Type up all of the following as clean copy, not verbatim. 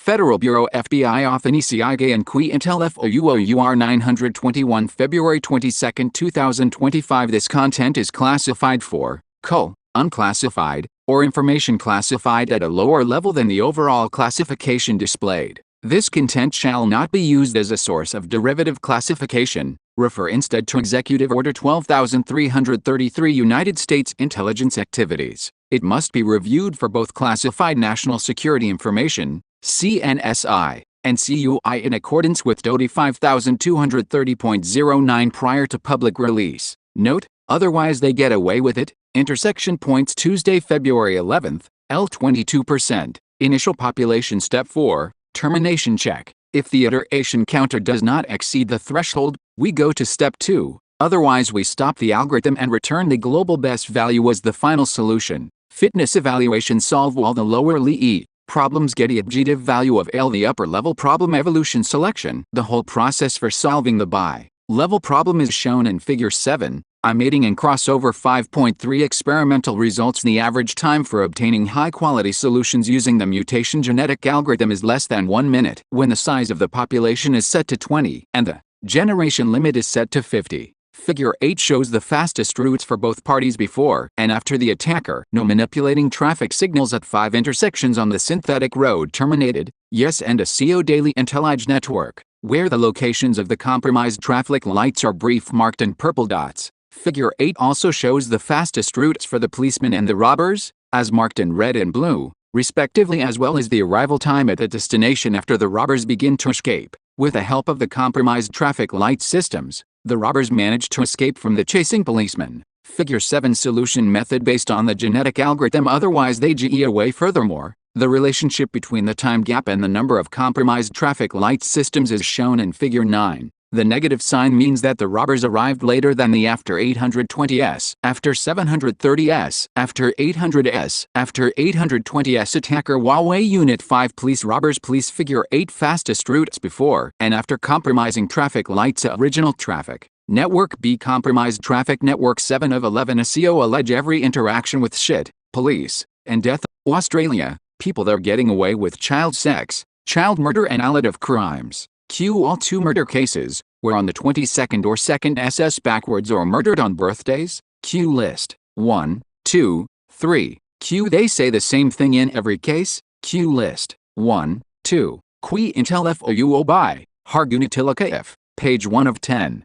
Federal Bureau FBI Often ECIG and Qui Intel FOUOUR 921 February 22, 2025. This content is classified for unclassified, or information classified at a lower level than the overall classification displayed. This content shall not be used as a source of derivative classification. Refer instead to Executive Order 12333 United States Intelligence Activities. It must be reviewed for both classified national security information, CNSI, and CUI in accordance with DOD 5230.09 prior to public release. Note, otherwise they get away with it. Intersection points Tuesday, February 11th, L 22%. Initial population step 4, termination check. If the iteration counter does not exceed the threshold, we go to step 2. Otherwise we stop the algorithm and return the global best value as the final solution. Fitness evaluation solve while the lower LE problems get the objective value of L the upper level problem evolution selection. The whole process for solving the bi-level problem is shown in Figure 7. Mating and crossover 5.3 experimental results. The average time for obtaining high-quality solutions using the mutation genetic algorithm is less than 1 minute when the size of the population is set to 20 and the generation limit is set to 50. Figure 8 shows the fastest routes for both parties before and after the attacker. No manipulating traffic signals at 5 intersections on the synthetic road terminated. Yes, and ASIO daily intellige network, where the locations of the compromised traffic lights are brief marked in purple dots. Figure 8 also shows the fastest routes for the policemen and the robbers, as marked in red and blue, respectively, as well as the arrival time at the destination after the robbers begin to escape. With the help of the compromised traffic light systems, the robbers managed to escape from the chasing policemen. Figure 7 solution method based on the genetic algorithm, otherwise they GE away. Furthermore, the relationship between the time gap and the number of compromised traffic light systems is shown in Figure 9. The negative sign means that the robbers arrived later than the after 820s, after 730s, after 800s, after 820s attacker. Huawei Unit 5 police robbers. Police Figure 8 fastest routes before and after compromising traffic lights. Original traffic network B compromised traffic network 7 of 11. ASIO allege every interaction with shit, police, and death. Australia, people there getting away with child sex, child murder and a lot of crimes. All 2 murder cases were on the 22nd or 2nd SS backwards or murdered on birthdays. Q list 1, 2, 3. Q they say the same thing in every case. Q list 1, 2. Qui Intel FOUO by Hargunatilaka F. Page 1 of 10.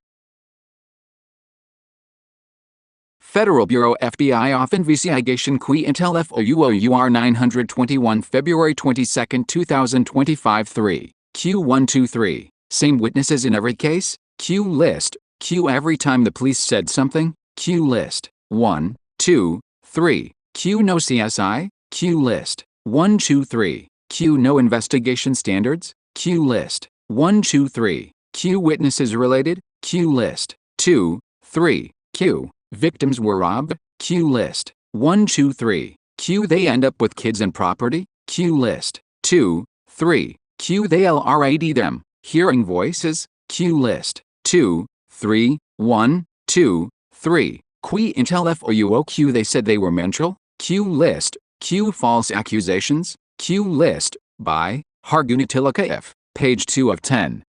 Federal Bureau FBI Often Investigation Qui Intel FOUOUR 921 February 22, 2025 3. Q123. Same witnesses in every case? Q list. Q every time the police said something? Q list. 1, 2, 3. Q no CSI? Q list. 1, 2, 3. Q no investigation standards? Q list. 1, 2, 3. Q witnesses related? Q list. 2, 3. Q victims were robbed? Q list. 1, 2, 3. Q they end up with kids and property? Q list. 2, 3. Q they LRAD them, hearing voices? Q list. 2, 3, 1, 2, 3. Qui Intel FOUO Q they said they were mental? Q list. Q false accusations? Q list. By Hargunatilaka F. Page 2 of 10.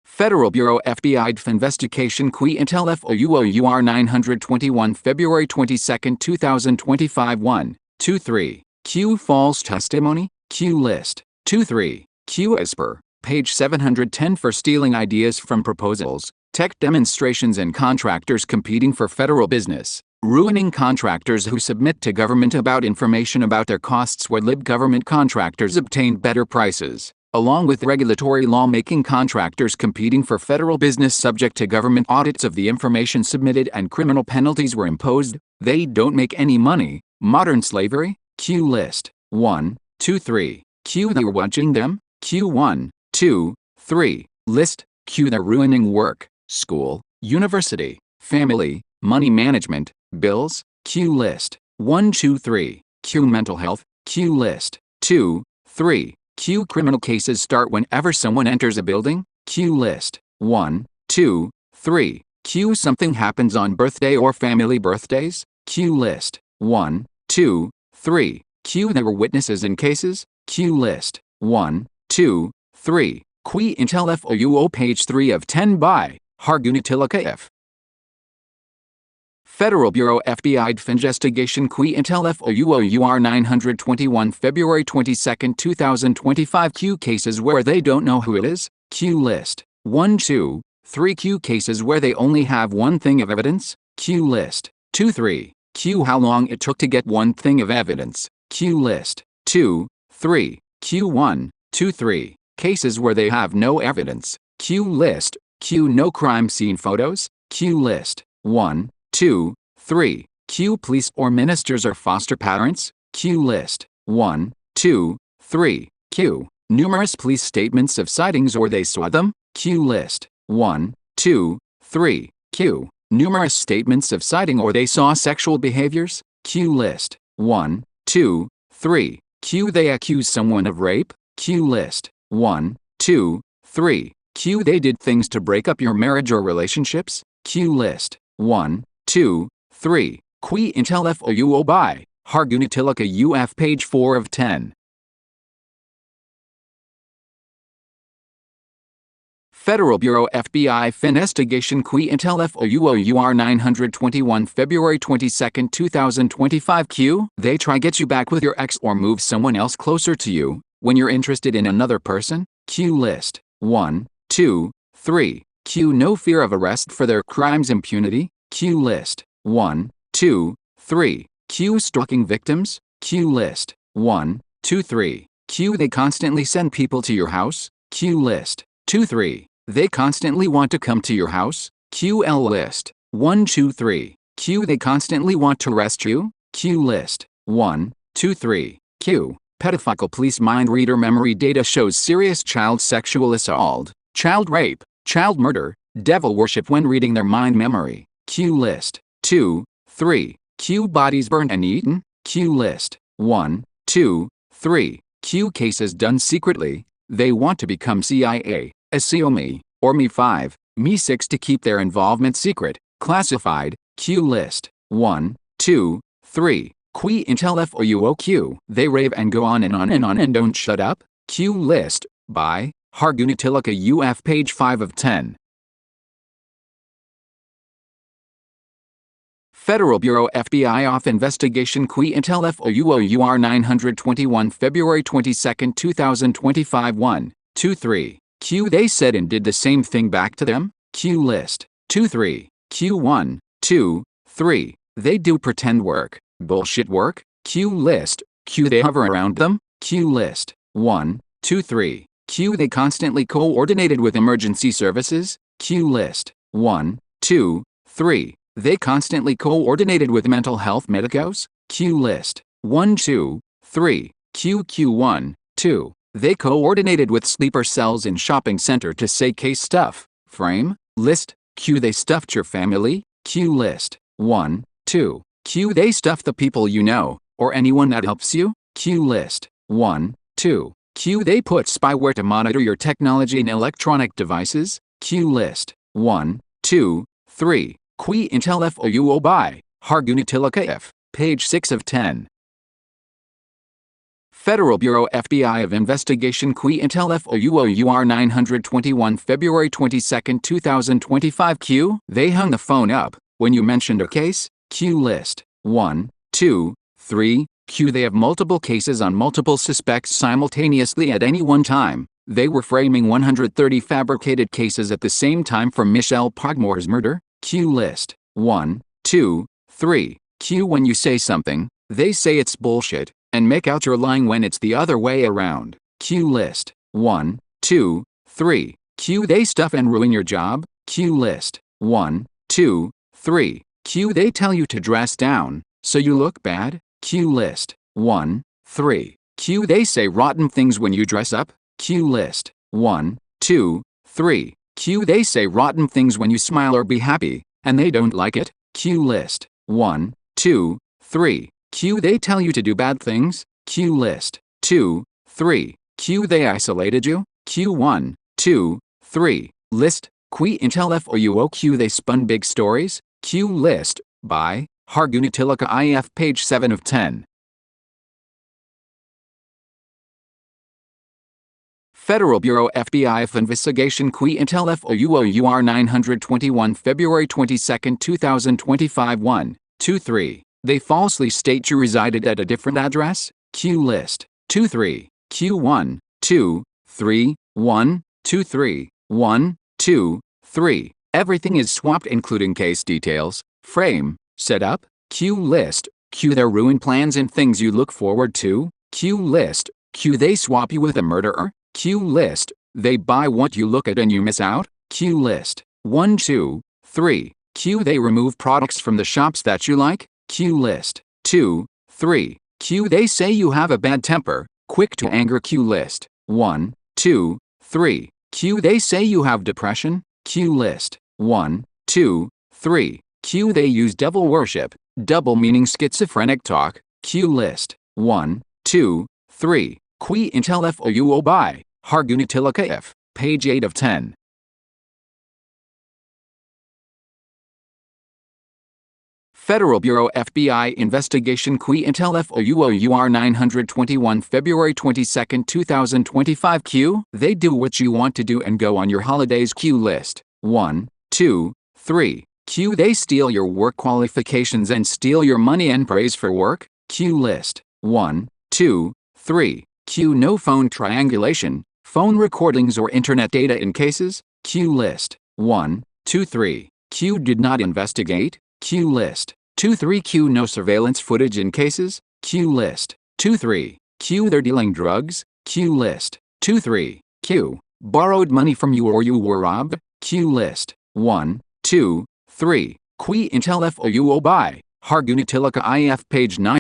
Federal Bureau FBI Investigation Qui Intel FOUOUR 921 February 22, 2025 1, 2, 3. Q false testimony? Q list. 2, 3. Q as per page 710 for stealing ideas from proposals, tech demonstrations and contractors competing for federal business, ruining contractors who submit to government about information about their costs where lib government contractors obtained better prices, along with regulatory lawmaking contractors competing for federal business subject to government audits of the information submitted and criminal penalties were imposed. They don't make any money. Modern slavery? Q list. 1, 2, 3. Q they're watching them? Q 1, 2, 3. List. Q they're ruining work, school, university, family, money management, bills? Q list. 1, 2, 3. Q mental health? Q list. 2, 3. Q criminal cases start whenever someone enters a building? Q list. 1, 2, 3. Q something happens on birthday or family birthdays? Q list. 1, 2, 3. Q. There were witnesses in cases. Q. List 1, 2, 3. Qui intel FOUO page 3 of 10 by Hargunitilaka F. Federal Bureau FBI Investigation Qui intel FOUO UR 921 February 22, 2025 Q cases where they don't know who it is. Q list 1, 2, 3 Q cases where they only have one thing of evidence. Q list 2, 3. Q how long it took to get one thing of evidence. Q list 2, 3. Q 1, 2, 3. Cases where they have no evidence. Q list Q no crime scene photos. Q list 1, 2, 3. Q police or ministers or foster parents. Q list 1, 2, 3. Q numerous police statements of sightings or they saw them. Q list 1, 2, 3. Q numerous statements of sighting or they saw sexual behaviors. Q list 1, 2, 3. Q they accuse someone of rape. Q list 1, 2, 3. Q they did things to break up your marriage or relationships. Q list 1, 2, 3. Qui intel FOUO by Hargunitilaka UF page 4 of 10. Federal Bureau FBI Investigation Qui intel FOUO UR 921 February 22, 2025 Q. They try get you back with your ex or move someone else closer to you when you're interested in another person. Q list 1, 2, 3. Q no fear of arrest for their crimes impunity. Q list 1, 2, 3. Q stalking victims. Q list 1, 2, 3. Q they constantly send people to your house. Q list 2, 3. They constantly want to come to your house. QL list 1, 2, 3. Q they constantly want to arrest you. Q list 1, 2, 3. Q pedophile police mind reader memory data shows serious child sexual assault, child rape, child murder, devil worship when reading their mind memory. Q list 2, 3. Q bodies burned and eaten. Q list 1, 2, 3. Q cases done secretly. They want to become CIA, ASIO Me, or Me5, Me6 to keep their involvement secret, classified. Q list 1, 2, 3. Qui intel FOUO Q. They rave and go on and on and on and don't shut up. Q list by Hargunitilaka UF page 5 of 10. Federal Bureau FBI Off Investigation Qui intel FOUO UR 921 February 22, 2025 1, 2, 3. Q they said and did the same thing back to them. Q list 2, 3. Q 1, 2, 3. They do pretend work, bullshit work. Q list Q they hover around them. Q list 1, 2, 3. Q they constantly coordinated with emergency services. Q list 1, 2, 3. They constantly coordinated with mental health medicos. Q list 1, 2, 3. Q 1, 2. They coordinated with sleeper cells in shopping center to say case stuff. Frame list Q they stuffed your family. Q list 1, 2. Q they stuff the people you know or anyone that helps you. Q list 1, 2. Q they put spyware to monitor your technology and electronic devices. Q list 1, 2, 3. Qui intel FOUO by Hargunitilaka F. page 6 of 10. Federal Bureau FBI of Investigation Qui intel FOUO UR 921 February 22, 2025 Q. They hung the phone up when you mentioned a case. Q list 1, 2, 3. Q they have multiple cases on multiple suspects simultaneously at any one time. They were framing 130 fabricated cases at the same time for Michelle Pogmore's murder. Q list 1, 2, 3. Q when you say something, they say it's bullshit, and make out you're lying when it's the other way around. Q list 1, 2, 3. Q they stuff and ruin your job. Q list 1, 2, 3. Q they tell you to dress down, so you look bad. Q list 1, 3. Q they say rotten things when you dress up. Q list 1, 2, 3. Q they say rotten things when you smile or be happy, and they don't like it. Q list 1, 2, 3. Q they tell you to do bad things. Q list 2, 3. Q they isolated you. Q 1, 2, 3. List Qui intel FOUO Q they spun big stories. Q list by Hargunitilaka IF page 7 of 10. Federal Bureau FBI of Investigation Qui Intel FOUOUR 921 February 22, 2025 1, 2, 3. They falsely state you resided at a different address? Q list. 2, 3. Q 1, 2, 3, 1, 2, 3, 1, 2, 3. Everything is swapped including case details, frame, setup. Q list. Q their ruin plans and things you look forward to. Q list. Q they swap you with a murderer. Q list. They buy what you look at and you miss out. Q list. 1, 2, 3. Q they remove products from the shops that you like. Q list. 2, 3. Q they say you have a bad temper, quick to anger. Q list. 1, 2, 3. Q they say you have depression. Q list. 1, 2, 3. Q they use devil worship, double meaning schizophrenic talk. Q list. 1, 2, 3. Qui intel FOUO by Hargunatilaka F. Page 8 of 10. Federal Bureau FBI Investigation Qui Intel FOUOUR 921 February 22, 2025 Q. They do what you want to do and go on your holidays. Q list. 1, 2, 3. Q they steal your work qualifications and steal your money and praise for work. Q list. 1, 2, 3. Q no phone triangulation, phone recordings or internet data in cases. Q list. 1, 2, 3. Q did not investigate. Q list. 2, 3. Q no surveillance footage in cases. Q list. 2, 3. Q they're dealing drugs. Q list. 2, 3. Q borrowed money from you or you were robbed. Q list. 1, 2, 3. Qui intel FOUO by Hargunatilaka IF page 9.